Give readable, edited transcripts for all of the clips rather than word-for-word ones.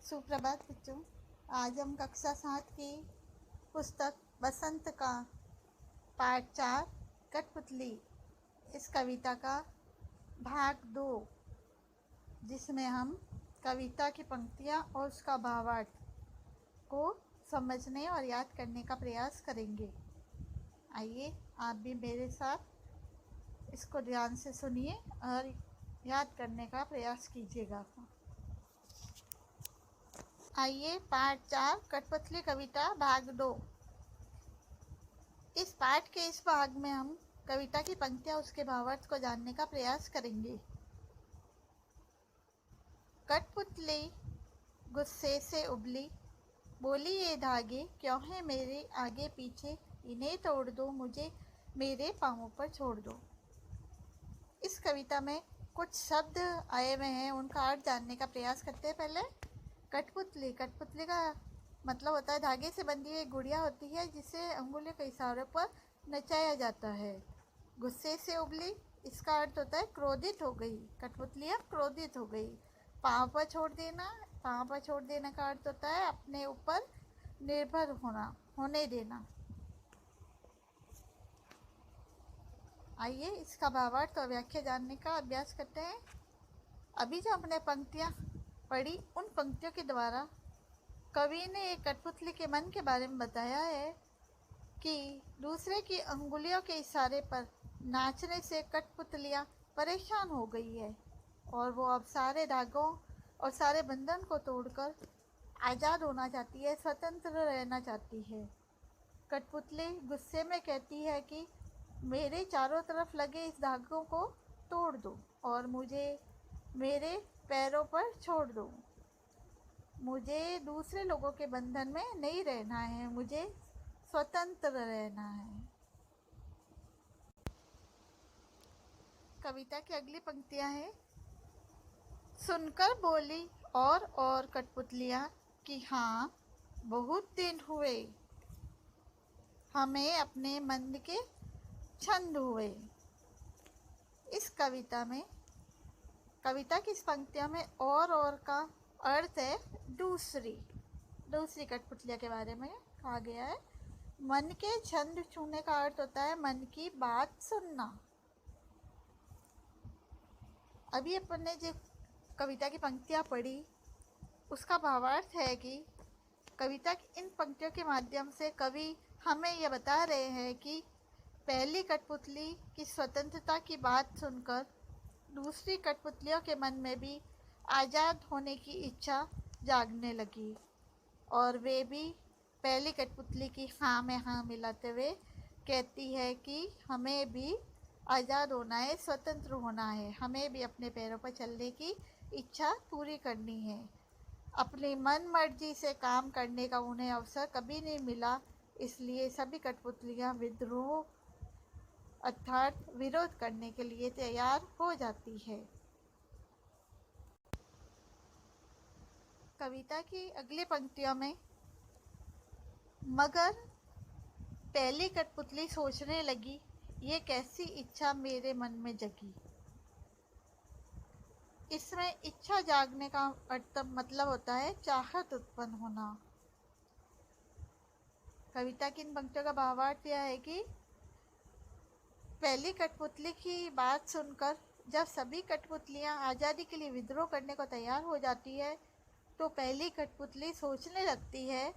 सुप्रभात बच्चों। आज हम कक्षा 7 की पुस्तक बसंत का पाठ 4 कठपुतली इस कविता का भाग 2, जिसमें हम कविता की पंक्तियाँ और उसका भावार्थ को समझने और याद करने का प्रयास करेंगे। आइए आप भी मेरे साथ इसको ध्यान से सुनिए और याद करने का प्रयास कीजिएगा। आइए पाठ 4 कठपुतली कविता भाग 2। इस पाठ के इस भाग में हम कविता की पंक्तियां उसके भावार्थ को जानने का प्रयास करेंगे। कठपुतली गुस्से से उबली, बोली ये धागे क्यों है मेरे आगे पीछे, इन्हें तोड़ दो, मुझे मेरे पाँवों पर छोड़ दो। इस कविता में कुछ शब्द आए हुए हैं, उनका अर्थ जानने का प्रयास करते हैं। पहले कठपुतली का मतलब होता है धागे से बंधी हुई गुड़िया होती है जिसे अंगुलियों के इशारों पर नचाया जाता है। गुस्से से उबली, इसका अर्थ होता है क्रोधित हो गई, कठपुतलियाँ क्रोधित हो गई। पाँव पर छोड़ देना का अर्थ होता है अपने ऊपर निर्भर होने देना। आइए इसका भावार्थ और व्याख्या जानने का अभ्यास करते हैं। अभी जो हमने पंक्तियाँ पढ़ी, उन पंक्तियों के द्वारा कवि ने एक कठपुतली के मन के बारे में बताया है कि दूसरे की अंगुलियों के इशारे पर नाचने से कठपुतलियाँ परेशान हो गई है और वो अब सारे धागों और सारे बंधन को तोड़कर आज़ाद होना चाहती है, स्वतंत्र रहना चाहती है। कठपुतली गुस्से में कहती है कि मेरे चारों तरफ लगे इस धागों को तोड़ दो और मुझे मेरे पैरों पर छोड़ दो। मुझे दूसरे लोगों के बंधन में नहीं रहना है, मुझे स्वतंत्र रहना है। कविता की अगली पंक्तियां हैं। सुनकर बोली और कठपुतलियां कि हाँ बहुत दिन हुए, हमें अपने मन के छंद हुए। इस कविता की इस पंक्तियों में और का अर्थ है दूसरी कठपुतलिया के बारे में कहा गया है। मन के छंद छूने का अर्थ होता है मन की बात सुनना। अभी अपन ने जो कविता की पंक्तियाँ पढ़ी, उसका भावार्थ है कि कविता की इन पंक्तियों के माध्यम से कवि हमें यह बता रहे हैं कि पहली कठपुतली की स्वतंत्रता की बात सुनकर दूसरी कठपुतलियों के मन में भी आज़ाद होने की इच्छा जागने लगी और वे भी पहली कठपुतली की हाँ में हाँ मिलाते हुए कहती है कि हमें भी आज़ाद होना है, स्वतंत्र होना है, हमें भी अपने पैरों पर चलने की इच्छा पूरी करनी है। अपनी मन मर्जी से काम करने का उन्हें अवसर कभी नहीं मिला, इसलिए सभी कठपुतलियाँ विद्रोह अर्थात विरोध करने के लिए तैयार हो जाती है। कविता की अगली पंक्तियों में मगर पहली कठपुतली सोचने लगी, ये कैसी इच्छा मेरे मन में जगी। इसमें इच्छा जागने का मतलब होता है चाहत उत्पन्न होना। कविता की इन पंक्तियों का भावार्थ यह है कि पहली कठपुतली की बात सुनकर जब सभी कठपुतलियां आज़ादी के लिए विद्रोह करने को तैयार हो जाती है, तो पहली कठपुतली सोचने लगती है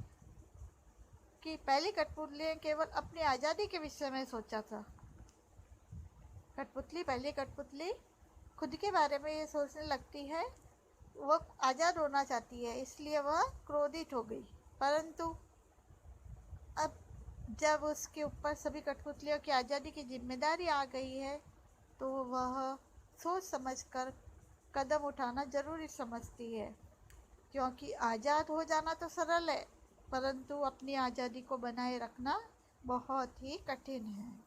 कि पहली कठपुतली ने केवल अपनी आज़ादी के विषय में सोचा था। पहली कठपुतली खुद के बारे में ये सोचने लगती है, वो आज़ाद होना चाहती है, इसलिए वह क्रोधित हो गई। परंतु अब जब उसके ऊपर सभी कठपुतलियों की आज़ादी की जिम्मेदारी आ गई है, तो वह सोच समझकर कदम उठाना ज़रूरी समझती है, क्योंकि आज़ाद हो जाना तो सरल है, परंतु अपनी आज़ादी को बनाए रखना बहुत ही कठिन है।